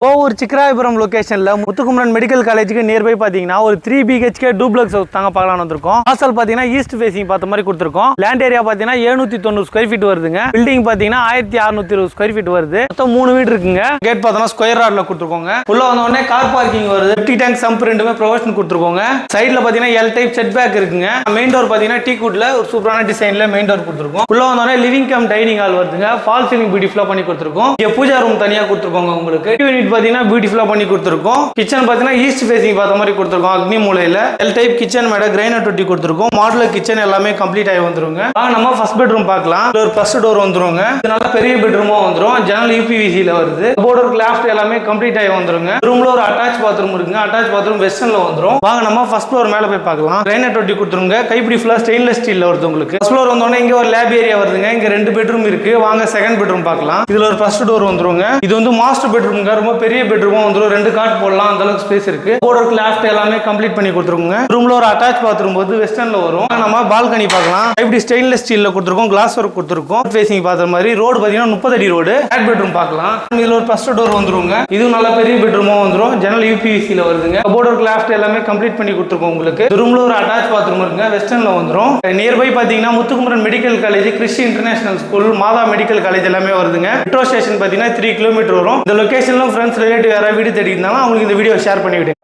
ஒரு சிக்கராயபுரம் லொகேஷன்ல முத்துக்குமரன் மெடிக்கல் காலேஜுக்கு நியர்பை பாத்தீங்கன்னா ஒரு 3 BHK டூப்ளெக்ஸ் ஹவுஸ் தாங்க பார்க்கலாம் வந்திருக்கோம். வாசல் பாத்தீங்கன்னா ஈஸ்ட் ஃபேசிங் பார்த்த மாதிரி கொடுத்துருக்கோம். லேண்ட் ஏரியா பாத்தீங்கன்னா 790 ஸ்கொயர் ஃபீட் வருதுங்க. பில்டிங் பாத்தீங்கன்னா 1620 ஸ்கொயர் ஃபீட் வருது. மொத்தம் 3 வீடு இருக்குங்க. கேட் பார்த்தோம்னா ஸ்கொயர் ராட்ல கொடுத்துருக்கோங்க. உள்ள வந்த உடனே கார் பார்க்கிங் வருது. 50 டேங்க் சம்ப் ரெண்டுமே ப்ரொவிஷன் கொடுத்துருக்கோங்க. சைடுல பாத்தீங்கன்னா எல் டைப் செட் பேக் இருக்குங்க. மெயின் டோர் பாத்தீங்கன்னா டீ குட்ல ஒரு சூப்பரான டிசைன்ல மெயின் டோர் கொடுத்துருக்கோம். உள்ள வந்த உடனே லிவிங் கம் டைனிங் ஹால் வருதுங்க. ஃபால் சீலிங் பியூட்டிஃபுல்லா பண்ணி கொடுத்துருக்கோம். இங்க பூஜா ரூம் தனியா கொடுத்துருக்கோங்க. உங்களுக்கு யூனிட் பாத்தீங்கன்னா பியூட்டிஃபுல்லா பண்ணி கொடுத்துருக்கோம். கிச்சன் பாத்தீங்கன்னா ஈஸ்ட் ஃபேசிங் பார்த்த மாதிரி கொடுத்துருக்கோம். அக்னி மூலையில எல் டைப் கிச்சன் மேட கிரைனர் தொட்டி கொடுத்துருக்கோம். மாடுலர் கிச்சன் எல்லாமே கம்ப்ளீட் ஆகி வந்துருங்க. நம்ம ஃபர்ஸ்ட் பெட்ரூம் பார்க்கலாம். ஒரு ஃபர்ஸ்ட் டோர் வந்துருங்க. இதனால பெரிய பெட்ரூமா வந்துரும். ஜன்னல் யூபிவிசில வருது. போர்டர் கிளாஃப்ட் எல்லாமே கம்ப்ளீட் ஆகி வந்துருங்க. ரூம்ல ஒரு அட்டாச் பாத்ரூம் இருக்குங்க. அட்டாச் பாத்ரூம் வெஸ்டர்ன்ல வந்துரும். வாங்க நம்ம ஃபர்ஸ்ட் ஃப்ளோர் மேல போய் பார்க்கலாம். கிரைனர் தொட்டி கொடுத்துருங்க. கைப்பிடி ஃபுல்லா ஸ்டெயின்லெஸ் ஸ்டீல்ல வருது. உங்களுக்கு ஃபர்ஸ்ட் ஃப்ளோர் வந்தோடனே இங்க ஒரு லேப் ஏரியா வருதுங்க. இங்க 2 பெட்ரூம் இருக்கு. வாங்க செகண்ட் பெட்ரூம் பார்க்கலாம். இதுல ஒரு ஃபர்ஸ்ட் டோர் வந்துருங்க. இது வந்து மாஸ்டர் பெட்ரூம்ங்க. ரொம்ப பெரிய பெட்ரூமா வந்துரும். 2 காட் போடலாம். அந்த அளவுக்கு ஸ்பேஸ் இருக்கு. போர்டர் கிளாஃப்ட் எல்லாமே கம்ப்ளீட் பண்ணி கொடுத்துருக்கோங்க. ரூம்ல ஒரு அட்டாச் பாத்ரூம் வந்து வெஸ்டர்ன்ல வரும். நம்ம பால்கனி பார்க்கலாம். இப்படி ஸ்டெயின்லெஸ் ஸ்டீல்ல கொடுத்துருக்கோம். கிளாஸ் ஒர்க் கொடுத்துருக்கோம். ஃபேசிங் பார்த்த மாதிரி ரோடு பாத்தீங்கன்னா 30 அடி ரோடு. தேர்ட் பெட்ரூம் பார்க்கலாம். இதுல ஒரு ஃபர்ஸ்ட் டோர் வந்துருங்க. இது நல்ல பெரிய பெட்ரூமா வந்துரும். ஜன்னல் யூபிவிசில வருதுங்க. போர்டர் கிளாஃப்ட் எல்லாமே கம்ப்ளீட் பண்ணி கொடுத்துருக்கோம். உங்களுக்கு ரூம்ல ஒரு அட்டாச் பாத்ரூம் இருக்குங்க. வெஸ்டர்ன்ல வந்துரும். நியர்பை பாத்தீங்கன்னா Muthukumaran medical college, Christy international school, Madha medical college எல்லாமே வருதுங்க. மெட்ரோ ஸ்டேஷன் பாத்தீங்கன்னா 3 கிலோமீட்டர் வரும். இந்த லொகேஷன்ல ஃப்ரெண்ட்ஸ் ரிலேட்டிவ் யாராவது வீடு தேடி இருந்தாலும் அவங்களுக்கு இந்த வீடியோ ஷேர் பண்ணிவிடுங்க.